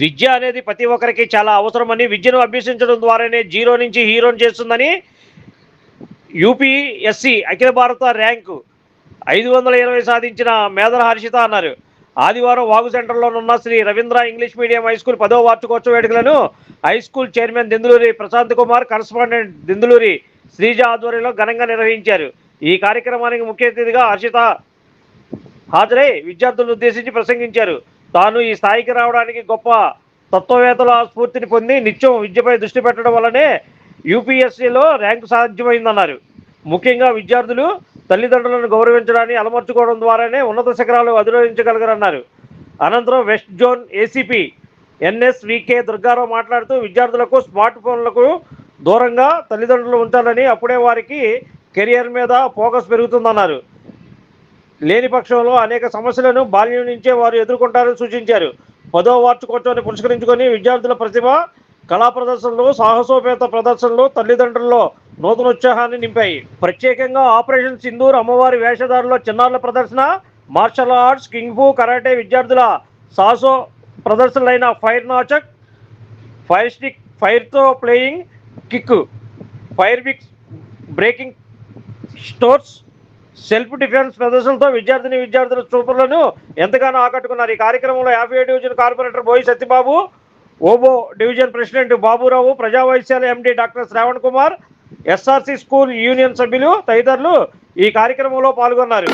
విద్య అనేది ప్రతి ఒక్కరికి చాలా అవసరమని, విద్యను అభ్యసించడం ద్వారానే జీరో నుంచి హీరోని చేస్తుందని యూపీఎస్సి అఖిల భారత ర్యాంకు 520 సాధించిన మేధల హర్షిత అన్నారు. ఆదివారం వాగు సెంటర్లోనున్న Shri Ravindra English medium high school 10వ వార్షికోత్సవ వేడుకలను high school chairman Denduluri Prashant Kumar, correspondent Denduluri Srija ఆధ్వర్యంలో ఘనంగా నిర్వహించారు. ఈ కార్యక్రమానికి ముఖ్య అతిథిగా హర్షిత హాజరై విద్యార్థులను ఉద్దేశించి ప్రసంగించారు. తాను ఈ స్థాయికి రావడానికి గొప్ప తత్వవేత్తల స్ఫూర్తిని పొంది నిత్యం విద్యపై దృష్టి పెట్టడం వల్లనే యూపీఎస్సీలో ర్యాంకు సాధ్యమైందన్నారు. ముఖ్యంగా విద్యార్థులు తల్లిదండ్రులను గౌరవించడాన్ని అలమర్చుకోవడం ద్వారానే ఉన్నత శిఖరాలు అధిరోహించగలరన్నారు. అనంతరం వెస్ట్ జోన్ ఏసీపీ ఎన్ఎస్వికే దుర్గారావు మాట్లాడుతూ విద్యార్థులకు స్మార్ట్ ఫోన్లకు దూరంగా తల్లిదండ్రులు ఉంచాలని, అప్పుడే వారికి కెరియర్ మీద ఫోకస్ పెరుగుతుందన్నారు. లేని పక్షంలో అనేక సమస్యలను బాల్యం నుంచే వారు ఎదుర్కొంటారని సూచించారు. 10వ వార్షికోత్సవాన్ని పురస్కరించుకొని విద్యార్థుల ప్రతిభ, కళా ప్రదర్శనలు, సాహసోపేత ప్రదర్శనలు తల్లిదండ్రుల్లో నూతనోత్సాహాన్ని నింపాయి. ప్రత్యేకంగా ఆపరేషన్ సింధూర్, అమ్మవారి వేషధారులో చిన్నారుల ప్రదర్శన, మార్షల్ ఆర్ట్స్, కింగ్ఫు, కరాటే విద్యార్థుల సాహసో ప్రదర్శనలైన ఫైర్ నాచక్, ఫైర్ స్టిక్, ఫైర్తో playing kick, fire bricks, breaking stones, self defence ప్రదర్శనలతో విద్యార్థుల చూపులను ఎంతగానో ఆకట్టుకున్నారు. ఈ కార్యక్రమంలో 57 డివిజన్ కార్పొరేటర్ బోయి సత్యబాబు, ఓబో డివిజన్ ప్రెసిడెంట్ బాబురావు, ప్రజా వైద్యశాల MD doctor Shravan Kumar, SRC school union సభ్యులు తదితరులు ఈ కార్యక్రమంలో పాల్గొన్నారు.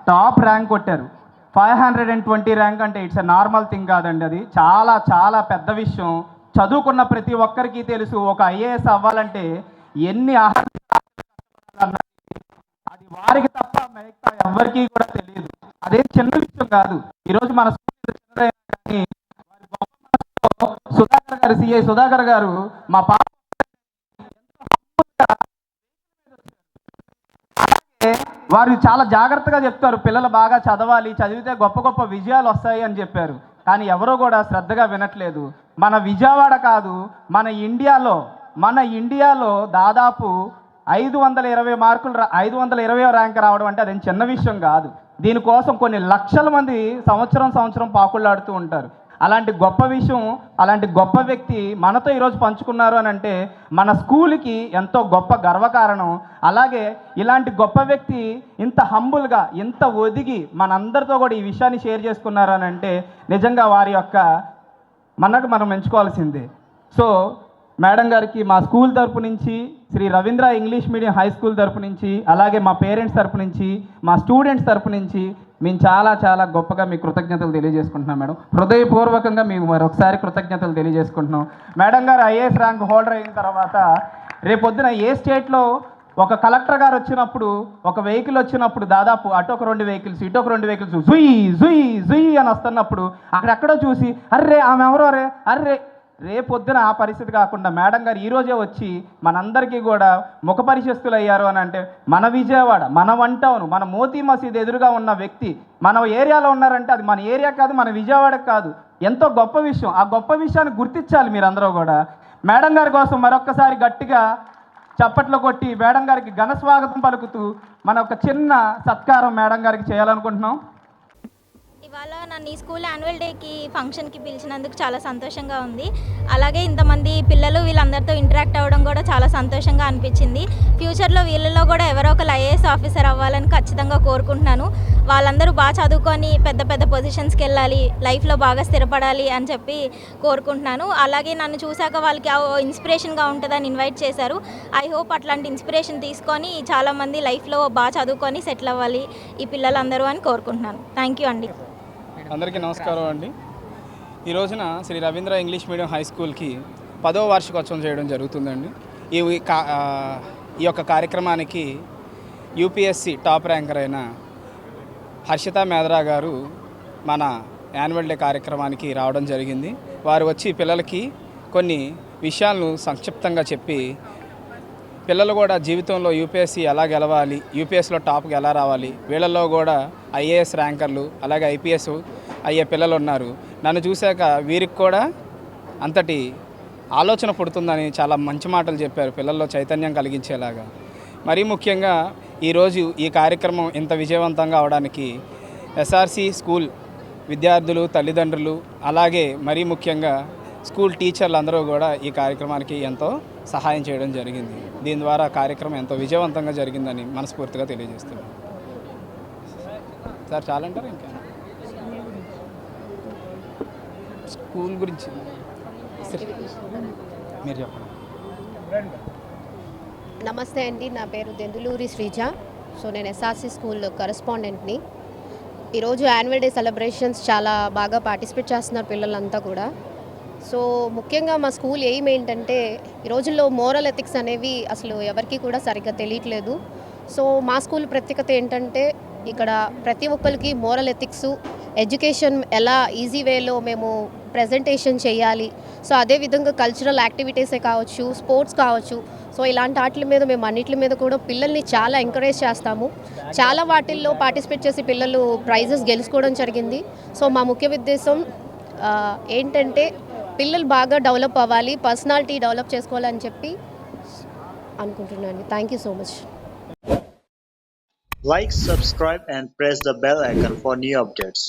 టాప్ ర్యాంక్ కొట్టారు. 520 ర్యాంక్ అంటే ఇట్స్ ఎ నార్మల్ థింగ్ కాదండి. అది చాలా చాలా పెద్ద విషయం. చదువుకున్న ప్రతి ఒక్కరికి తెలుసు ఒక ఐఏఎస్ అవ్వాలంటే ఎన్ని అది వారికి తప్ప మిగతా ఎవరికి కూడా తెలియదు. అదేం చిన్న విషయం కాదు. ఈరోజు మన సుధాకర్ గారు, సిఐ సుధాకర్ గారు మా పాప వారు చాలా జాగ్రత్తగా చెప్తారు, పిల్లలు బాగా చదవాలి, చదివితే గొప్ప గొప్ప విజయాలు వస్తాయి అని చెప్పారు. కానీ ఎవరో కూడా శ్రద్ధగా వినట్లేదు. మన విజయవాడ కాదు, మన ఇండియాలో దాదాపు 520 మార్కులు 520 ర్యాంక్ రావడం అంటే అదేం చిన్న విషయం కాదు. దీనికోసం కొన్ని లక్షల మంది సంవత్సరం పాకుళ్ళాడుతూ ఉంటారు. అలాంటి గొప్ప విషయం, అలాంటి గొప్ప వ్యక్తి మనతో ఈరోజు పంచుకున్నారు అని అంటే మన స్కూల్కి ఎంతో గొప్ప గర్వకారణం. అలాగే ఇలాంటి గొప్ప వ్యక్తి ఇంత హంబుల్గా, ఇంత ఒదిగి మనందరితో కూడా ఈ విషయాన్ని షేర్ చేసుకున్నారు అని అంటే నిజంగా వారి యొక్క మనకు మనం ఎంచుకోవాల్సిందే. సో మేడం గారికి మా స్కూల్ తరపు నుంచి, Shri Ravindra English medium high school తరపు నుంచి, అలాగే మా పేరెంట్స్ తరపు నుంచి, మా స్టూడెంట్స్ తరపు నుంచి మేము చాలా చాలా గొప్పగా మీ కృతజ్ఞతలు తెలియజేసుకుంటున్నాం మేడం. హృదయపూర్వకంగా మీకు మరొకసారి కృతజ్ఞతలు తెలియజేసుకుంటున్నాం. మేడం గారు ఐఏఎస్ ర్యాంక్ హోల్డర్ అయిన తర్వాత రేపొద్దున ఏ స్టేట్లో ఒక కలెక్టర్ గారు వచ్చినప్పుడు, ఒక వెహికల్ వచ్చినప్పుడు దాదాపు అటు ఒక 2 వెహికల్స్, ఇటు ఒక 2 వెహికల్స్ జుయ్ అని వస్తున్నప్పుడు అక్కడెక్కడో చూసి అర్రే ఆమె ఎవరో అర్రే రేపొద్దున ఆ పరిస్థితి కాకుండా మేడం గారు ఈరోజే వచ్చి మనందరికీ కూడా ముఖ పరిచయస్తులు అయ్యారు అని అంటే మన విజయవాడ, మన వన్ టౌన్, మన మోతీ మసీద్ ఎదురుగా ఉన్న వ్యక్తి మన ఏరియాలో ఉన్నారంటే అది మన ఏరియా కాదు, మన విజయవాడ కాదు. ఎంతో గొప్ప విషయం. ఆ గొప్ప విషయాన్ని గుర్తించాలి మీరందరూ కూడా. మేడం గారి కోసం మరొక్కసారి గట్టిగా చప్పట్లు కొట్టి మేడం గారికి ఘన స్వాగతం పలుకుతూ మన ఒక చిన్న సత్కారం మేడం గారికి చేయాలనుకుంటున్నాం. ఇవాళ నన్ను ఈ స్కూల్ యాన్యువల్ డేకి ఫంక్షన్కి పిలిచినందుకు చాలా సంతోషంగా ఉంది. అలాగే ఇంతమంది పిల్లలు వీళ్ళందరితో ఇంటరాక్ట్ అవ్వడం కూడా చాలా సంతోషంగా అనిపించింది. ఫ్యూచర్లో వీళ్ళలో కూడా ఎవరో ఒకరు ఐఏఎస్ ఆఫీసర్ అవ్వాలని ఖచ్చితంగా కోరుకుంటున్నాను. వాళ్ళందరూ బాగా చదువుకొని పెద్ద పెద్ద పొజిషన్స్కి వెళ్ళాలి, లైఫ్లో బాగా స్థిరపడాలి అని చెప్పి కోరుకుంటున్నాను. అలాగే నన్ను చూశాక వాళ్ళకి ఇన్స్పిరేషన్గా ఉంటుందని ఇన్వైట్ చేశారు. ఐ హోప్ అట్లాంటి ఇన్స్పిరేషన్ తీసుకొని చాలామంది లైఫ్లో బాగా చదువుకొని సెటిల్ అవ్వాలి ఈ పిల్లలందరూ అని కోరుకుంటున్నాను. థ్యాంక్ యూ అండి. అందరికీ నమస్కారం అండి. ఈ రోజున Shri Ravindra English medium high స్కూల్కి 10వ వార్షికోత్సవం చేయడం జరుగుతుందండి. ఈ యొక్క కార్యక్రమానికి యూపీఎస్సి టాప్ ర్యాంకర్ అయిన హర్షిత మేదరా గారు మన యాన్యువల్ డే కార్యక్రమానికి రావడం జరిగింది. వారు వచ్చి పిల్లలకి కొన్ని విషయాలను సంక్షిప్తంగా చెప్పి పిల్లలు కూడా జీవితంలో యూపీఎస్సీ ఎలా గెలవాలి, యూపీఎస్లో టాప్కి ఎలా రావాలి, వీళ్ళల్లో కూడా ఐఏఎస్ ర్యాంకర్లు అలాగే ఐపీఎస్ అయ్యే పిల్లలు ఉన్నారు. నన్ను చూశాక వీరికి కూడా అంతటి ఆలోచన పుడుతుందని చాలా మంచి మాటలు చెప్పారు, పిల్లల్లో చైతన్యం కలిగించేలాగా. మరీ ముఖ్యంగా ఈరోజు ఈ కార్యక్రమం ఇంత విజయవంతంగా అవడానికి ఎస్ఆర్సి స్కూల్ విద్యార్థులు, తల్లిదండ్రులు, అలాగే మరీ ముఖ్యంగా స్కూల్ టీచర్లు అందరూ కూడా ఈ కార్యక్రమానికి ఎంతో సహాయం చేయడం జరిగింది. దీని ద్వారా కార్యక్రమం ఎంతో విజయవంతంగా జరిగిందని మనస్ఫూర్తిగా తెలియజేస్తున్నాను. సార్ చాలా అంటారు ఇంకా స్కూల్ గురించి మీరు చెప్పండి. నమస్తే అండి, నా పేరు దెందులూరి శ్రీజ. సో నేను ఎస్ఆర్సి స్కూల్ కరెస్పాండెంట్ని. ఈరోజు యాన్యువల్ డే సెలబ్రేషన్స్ చాలా బాగా పార్టిసిపేట్ చేస్తున్నారు పిల్లలంతా కూడా. సో ముఖ్యంగా మా స్కూల్ ఎయిమ్ ఏంటంటే ఈ రోజుల్లో మోరల్ ఎథిక్స్ అనేవి అసలు ఎవరికి కూడా సరిగ్గా తెలియట్లేదు. సో మా స్కూల్ ప్రత్యేకత ఏంటంటే ఇక్కడ ప్రతి ఒక్కరికి మోరల్ ఎథిక్స్, ఎడ్యుకేషన్ ఎలా ఈజీ వేలో మేము ప్రజెంటేషన్ చేయాలి, సో అదేవిధంగా కల్చరల్ యాక్టివిటీసే కావచ్చు, స్పోర్ట్స్ కావచ్చు, సో ఇలాంటి వాటి మీద మేము అన్నిటి మీద కూడా పిల్లల్ని చాలా ఎంకరేజ్ చేస్తాము. చాలా వాటిల్లో పార్టిసిపేట్ చేసి పిల్లలు ప్రైజెస్ గెలుచుకోవడం జరిగింది. సో మా ముఖ్య ఉద్దేశం ఏంటంటే పిల్లలు బాగా డెవలప్ అవ్వాలి, పర్సనాలిటీ డెవలప్ చేసుకోవాలని చెప్పి అనుకుంటున్నాను. Thank you so much. Like, subscribe and press the bell icon for new updates.